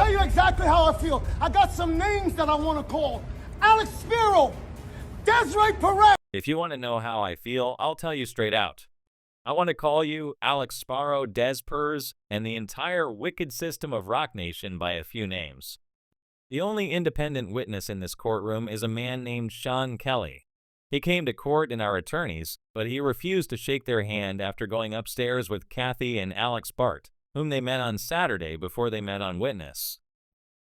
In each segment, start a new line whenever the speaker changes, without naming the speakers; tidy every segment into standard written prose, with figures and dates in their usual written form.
tell you exactly how I feel. I got some names that I want to call. Alex Spiro, Desiree Perez.
If you want to know how I feel, I'll tell you straight out. I want to call you Alex Sparrow, Des Pers, and the entire wicked system of Rock Nation by a few names. The only independent witness in this courtroom is a man named Sean Kelly. He came to court and our attorneys, but he refused to shake their hand after going upstairs with Kathy and Alex Bart, whom they met on Saturday before they met on witness.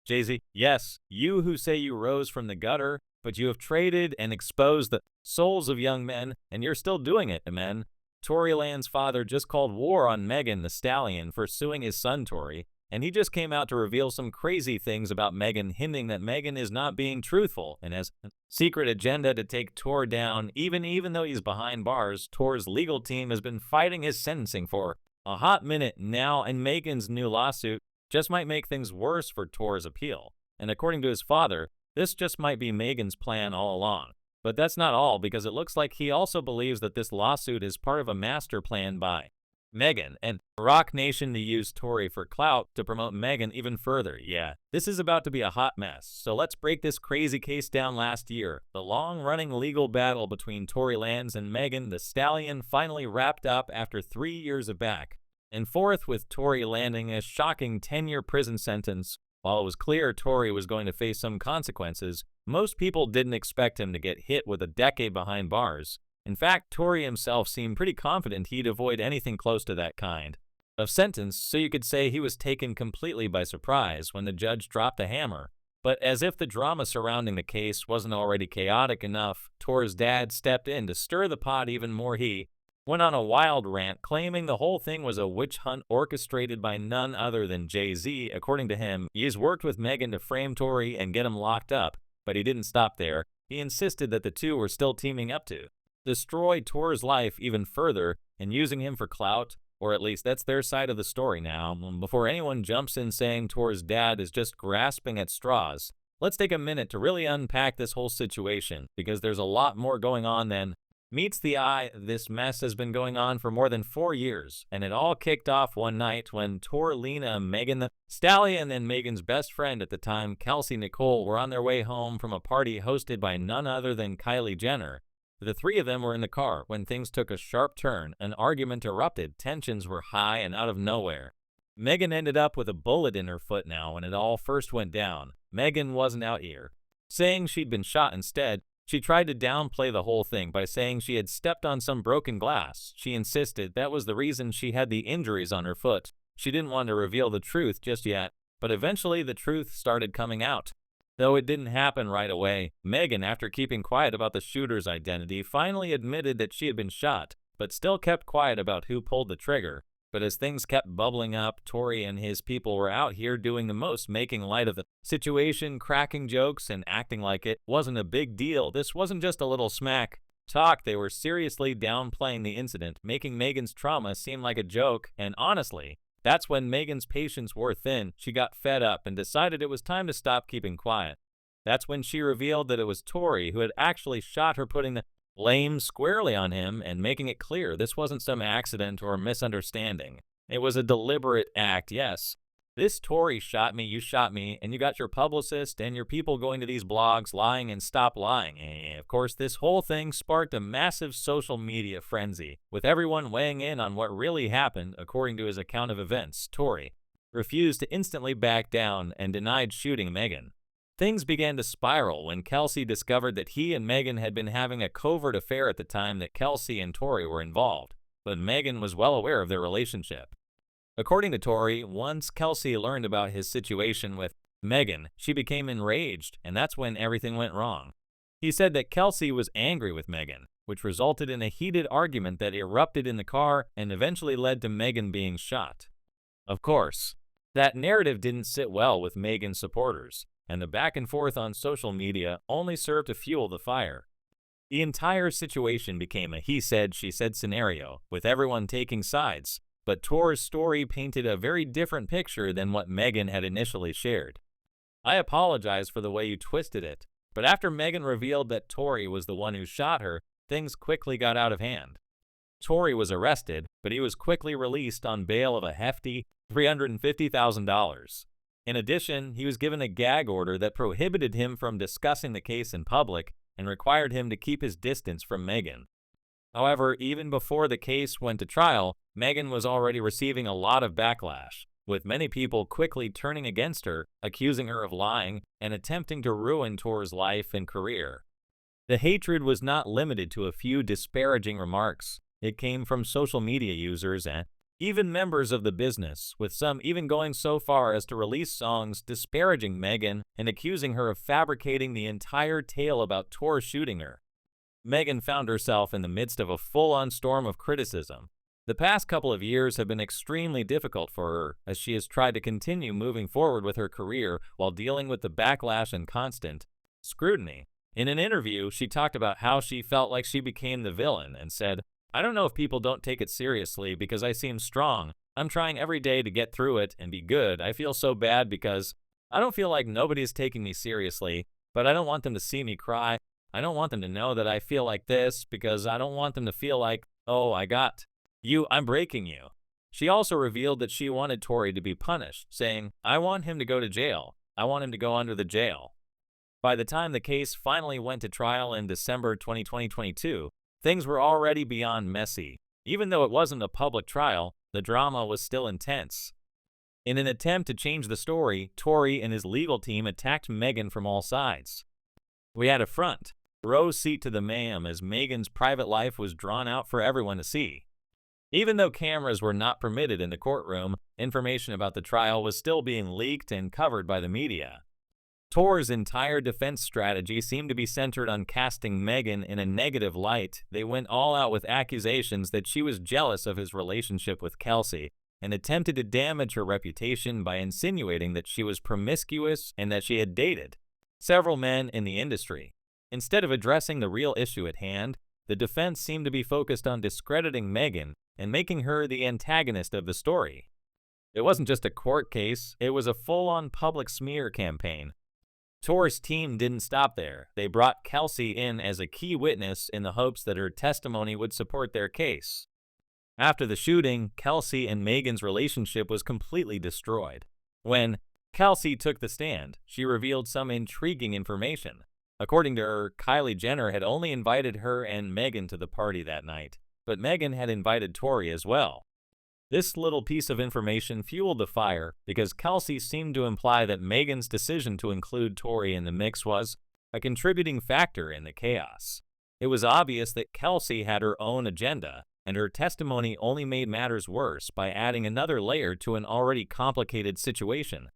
Jay-Z, yes, you who say you rose from the gutter, but you have traded and exposed the souls of young men, and you're still doing it, men. Tory Lanez's father just called war on Megan Thee Stallion for suing his son Tory, and he just came out to reveal some crazy things about Megan, hinting that Megan is not being truthful and has a secret agenda to take Tor down. Even though he's behind bars, Tor's legal team has been fighting his sentencing for a hot minute now, and Megan's new lawsuit just might make things worse for Tor's appeal. And according to his father, this just might be Megan's plan all along. But that's not all, because it looks like he also believes that this lawsuit is part of a master plan by Megan and Rock Nation to use Tory for clout to promote Megan even further. Yeah, this is about to be a hot mess. So let's break this crazy case down. Last year, the long-running legal battle between Tory Lanez and Megan Thee Stallion finally wrapped up after 3 years of back and forth, with Tory landing a shocking 10-year prison sentence. While it was clear Tory was going to face some consequences, most people didn't expect him to get hit with a decade behind bars. In fact, Tory himself seemed pretty confident he'd avoid anything close to that kind of sentence, so you could say he was taken completely by surprise when the judge dropped the hammer. But as if the drama surrounding the case wasn't already chaotic enough, Tor's dad stepped in to stir the pot even more. He went on a wild rant claiming the whole thing was a witch hunt orchestrated by none other than Jay-Z. According to him, he's worked with Megan to frame Tory and get him locked up, but he didn't stop there. He insisted that the two were still teaming up to destroy Tor's life even further and using him for clout, or at least that's their side of the story now. Before anyone jumps in saying Tor's dad is just grasping at straws, let's take a minute to really unpack this whole situation, because there's a lot more going on than meets the eye. This mess has been going on for more than 4 years, and it all kicked off one night when Tory Lanez, Megan Thee Stallion, and Megan's best friend at the time, Kelsey Nicole, were on their way home from a party hosted by none other than Kylie Jenner. The three of them were in the car when things took a sharp turn. An argument erupted, tensions were high, and out of nowhere, Megan ended up with a bullet in her foot. Now, when it all first went down, Megan wasn't out here saying she'd been shot. Instead, she tried to downplay the whole thing by saying she had stepped on some broken glass. She insisted that was the reason she had the injuries on her foot. She didn't want to reveal the truth just yet, but eventually the truth started coming out. Though it didn't happen right away, Megan, after keeping quiet about the shooter's identity, finally admitted that she had been shot, but still kept quiet about who pulled the trigger. But as things kept bubbling up, Tory and his people were out here doing the most, making light of the situation, cracking jokes, and acting like it wasn't a big deal. This wasn't just a little smack talk. They were seriously downplaying the incident, making Megan's trauma seem like a joke, and honestly, that's when Megan's patience wore thin. She got fed up and decided it was time to stop keeping quiet. That's when she revealed that it was Tory who had actually shot her, putting the blame squarely on him and making it clear this wasn't some accident or misunderstanding. It was a deliberate act. Yes, this Tory shot me, you shot me, and you got your publicist and your people going to these blogs lying and stop lying. And of course, this whole thing sparked a massive social media frenzy, with everyone weighing in on what really happened. According to his account of events, Tory refused to instantly back down and denied shooting Megan. Things began to spiral when Kelsey discovered that he and Megan had been having a covert affair at the time that Kelsey and Tory were involved, but Megan was well aware of their relationship. According to Tory, once Kelsey learned about his situation with Megan, she became enraged, and that's when everything went wrong. He said that Kelsey was angry with Megan, which resulted in a heated argument that erupted in the car and eventually led to Megan being shot. Of course, that narrative didn't sit well with Megan's supporters, and the back and forth on social media only served to fuel the fire. The entire situation became a he said, she said scenario, with everyone taking sides. But Tor's story painted a very different picture than what Megan had initially shared. I apologize for the way you twisted it, but after Megan revealed that Tory was the one who shot her, things quickly got out of hand. Tory was arrested, but he was quickly released on bail of a hefty $350,000. In addition, he was given a gag order that prohibited him from discussing the case in public and required him to keep his distance from Megan. However, even before the case went to trial, Megan was already receiving a lot of backlash, with many people quickly turning against her, accusing her of lying, and attempting to ruin Tor's life and career. The hatred was not limited to a few disparaging remarks. It came from social media users and even members of the business, with some even going so far as to release songs disparaging Megan and accusing her of fabricating the entire tale about Tor shooting her. Megan found herself in the midst of a full-on storm of criticism. The past couple of years have been extremely difficult for her, as she has tried to continue moving forward with her career while dealing with the backlash and constant scrutiny. In an interview, she talked about how she felt like she became the villain and said, "I don't know if people don't take it seriously because I seem strong. I'm trying every day to get through it and be good. I feel so bad because I don't feel like nobody's taking me seriously, but I don't want them to see me cry. I don't want them to know that I feel like this because I don't want them to feel like, oh, I got you, I'm breaking you." She also revealed that she wanted Tory to be punished, saying, "I want him to go to jail. I want him to go under the jail." By the time the case finally went to trial in December 2022, things were already beyond messy. Even though it wasn't a public trial, the drama was still intense. In an attempt to change the story, Tory and his legal team attacked Megan from all sides. We had a front row seat to the mayhem as Megan's private life was drawn out for everyone to see. Even though cameras were not permitted in the courtroom, information about the trial was still being leaked and covered by the media. Tor's entire defense strategy seemed to be centered on casting Megan in a negative light. They went all out with accusations that she was jealous of his relationship with Kelsey and attempted to damage her reputation by insinuating that she was promiscuous and that she had dated several men in the industry. Instead of addressing the real issue at hand, the defense seemed to be focused on discrediting Megan and making her the antagonist of the story. It wasn't just a court case, it was a full-on public smear campaign. Tor's team didn't stop there. They brought Kelsey in as a key witness in the hopes that her testimony would support their case. After the shooting, Kelsey and Megan's relationship was completely destroyed. When Kelsey took the stand, she revealed some intriguing information. According to her, Kylie Jenner had only invited her and Megan to the party that night, but Megan had invited Tory as well. This little piece of information fueled the fire because Kelsey seemed to imply that Megan's decision to include Tory in the mix was a contributing factor in the chaos. It was obvious that Kelsey had her own agenda, and her testimony only made matters worse by adding another layer to an already complicated situation.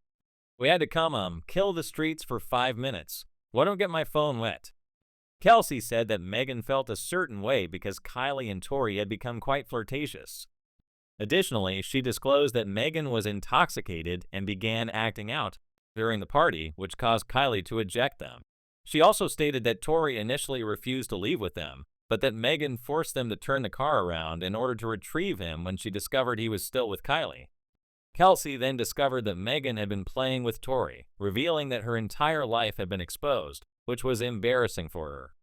"We had to kill the streets for 5 minutes. Why don't get my phone wet?" Kelsey said that Megan felt a certain way because Kylie and Tory had become quite flirtatious. Additionally, she disclosed that Megan was intoxicated and began acting out during the party, which caused Kylie to eject them. She also stated that Tory initially refused to leave with them, but that Megan forced them to turn the car around in order to retrieve him when she discovered he was still with Kylie. Kelsey then discovered that Megan had been playing with Tory, revealing that her entire life had been exposed, which was embarrassing for her.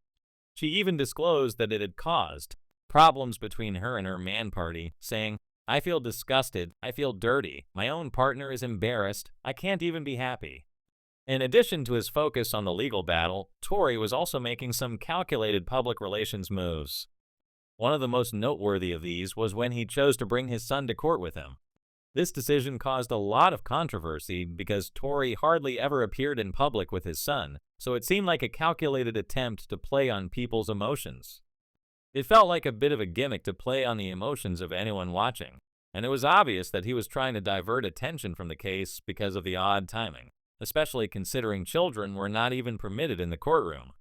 She even disclosed that it had caused problems between her and her man party, saying, "I feel disgusted, I feel dirty, my own partner is embarrassed, I can't even be happy." In addition to his focus on the legal battle, Tory was also making some calculated public relations moves. One of the most noteworthy of these was when he chose to bring his son to court with him. This decision caused a lot of controversy because Tory hardly ever appeared in public with his son, so it seemed like a calculated attempt to play on people's emotions. It felt like a bit of a gimmick to play on the emotions of anyone watching, and it was obvious that he was trying to divert attention from the case because of the odd timing, especially considering children were not even permitted in the courtroom.